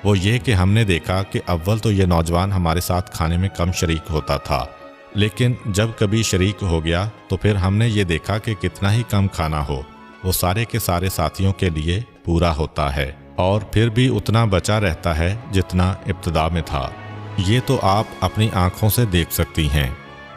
وہ یہ کہ ہم نے دیکھا کہ اول تو یہ نوجوان ہمارے ساتھ کھانے میں کم شریک ہوتا تھا، لیکن جب کبھی شریک ہو گیا تو پھر ہم نے یہ دیکھا کہ کتنا ہی کم کھانا ہو وہ سارے کے سارے ساتھیوں کے لیے پورا ہوتا ہے، اور پھر بھی اتنا بچا رہتا ہے جتنا ابتدا میں تھا۔ یہ تو آپ اپنی آنکھوں سے دیکھ سکتی ہیں۔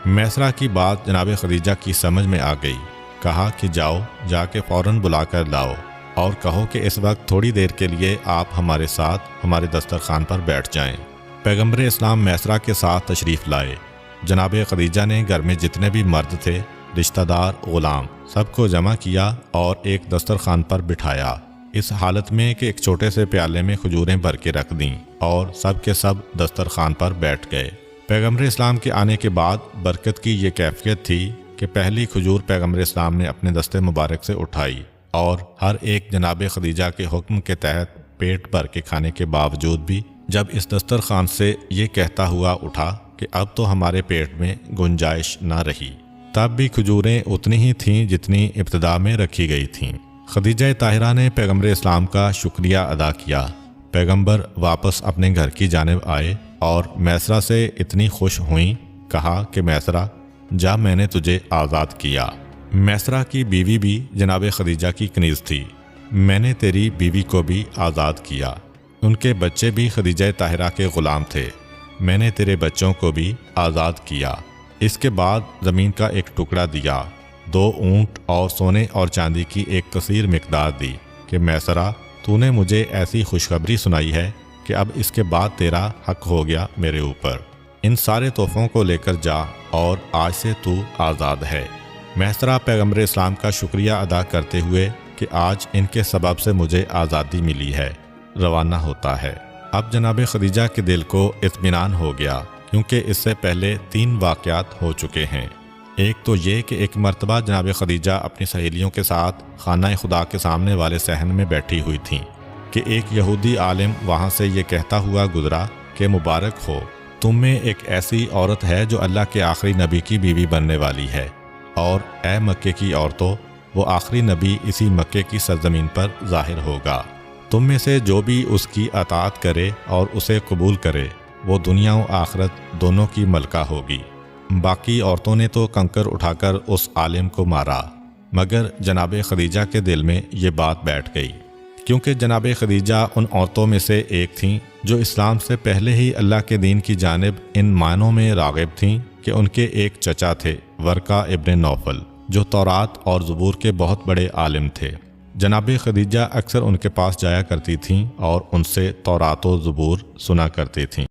میسرہ کی بات جناب خدیجہ کی سمجھ میں آ گئی۔ کہا کہ جاؤ، جا کے فوراً بلا کر لاؤ اور کہو کہ اس وقت تھوڑی دیر کے لیے آپ ہمارے ساتھ ہمارے دسترخوان پر بیٹھ جائیں۔ پیغمبر اسلام میسرہ کے ساتھ تشریف لائے۔ جناب خدیجہ نے گھر میں جتنے بھی مرد تھے، رشتہ دار، غلام، سب کو جمع کیا اور ایک دسترخوان پر بٹھایا، اس حالت میں کہ ایک چھوٹے سے پیالے میں کھجوریں بھر کے رکھ دیں اور سب کے سب دسترخوان پر بیٹھ گئے۔ پیغمبر اسلام کے آنے کے بعد برکت کی یہ کیفیت تھی کہ پہلی کھجور پیغمبر اسلام نے اپنے دست مبارک سے اٹھائی اور ہر ایک جناب خدیجہ کے حکم کے تحت پیٹ بھر کے کھانے کے باوجود بھی جب اس دسترخوان سے یہ کہتا ہوا اٹھا کہ اب تو ہمارے پیٹ میں گنجائش نہ رہی، تب بھی کھجوریں اتنی ہی تھیں جتنی ابتدا میں رکھی گئی تھیں۔ خدیجہ طاہرہ نے پیغمبر اسلام کا شکریہ ادا کیا۔ پیغمبر واپس اپنے گھر کی جانب آئے اور میسرہ سے اتنی خوش ہوئیں، کہا کہ میسرہ جا، میں نے تجھے آزاد کیا۔ میسرہ کی بیوی بھی جناب خدیجہ کی کنیز تھی۔ میں نے تیری بیوی کو بھی آزاد کیا، ان کے بچے بھی خدیجہ طاہرہ کے غلام تھے، میں نے تیرے بچوں کو بھی آزاد کیا۔ اس کے بعد زمین کا ایک ٹکڑا دیا، 2 اونٹ اور سونے اور چاندی کی ایک کثیر مقدار دی کہ میسرہ تو نے مجھے ایسی خوشخبری سنائی ہے کہ اب اس کے بعد تیرا حق ہو گیا میرے اوپر، ان سارے تحفوں کو لے کر جا اور آج سے تو آزاد ہے۔ میسرہ پیغمبر اسلام کا شکریہ ادا کرتے ہوئے کہ آج ان کے سبب سے مجھے آزادی ملی ہے، روانہ ہوتا ہے۔ اب جناب خدیجہ کے دل کو اطمینان ہو گیا، کیونکہ اس سے پہلے 3 واقعات ہو چکے ہیں۔ ایک تو یہ کہ ایک مرتبہ جناب خدیجہ اپنی سہیلیوں کے ساتھ خانہ خدا کے سامنے والے صحن میں بیٹھی ہوئی تھیں کہ ایک یہودی عالم وہاں سے یہ کہتا ہوا گزرا کہ مبارک ہو، تم میں ایک ایسی عورت ہے جو اللہ کے آخری نبی کی بیوی بننے والی ہے، اور اے مکے کی عورتوں، وہ آخری نبی اسی مکے کی سرزمین پر ظاہر ہوگا۔ تم میں سے جو بھی اس کی اطاعت کرے اور اسے قبول کرے، وہ دنیا و آخرت دونوں کی ملکہ ہوگی۔ باقی عورتوں نے تو کنکر اٹھا کر اس عالم کو مارا، مگر جناب خدیجہ کے دل میں یہ بات بیٹھ گئی، کیونکہ جناب خدیجہ ان عورتوں میں سے ایک تھیں جو اسلام سے پہلے ہی اللہ کے دین کی جانب ان معنوں میں راغب تھیں کہ ان کے ایک چچا تھے، ورقہ ابن نوفل، جو تورات اور زبور کے بہت بڑے عالم تھے۔ جناب خدیجہ اکثر ان کے پاس جایا کرتی تھیں اور ان سے تورات و زبور سنا کرتی تھیں۔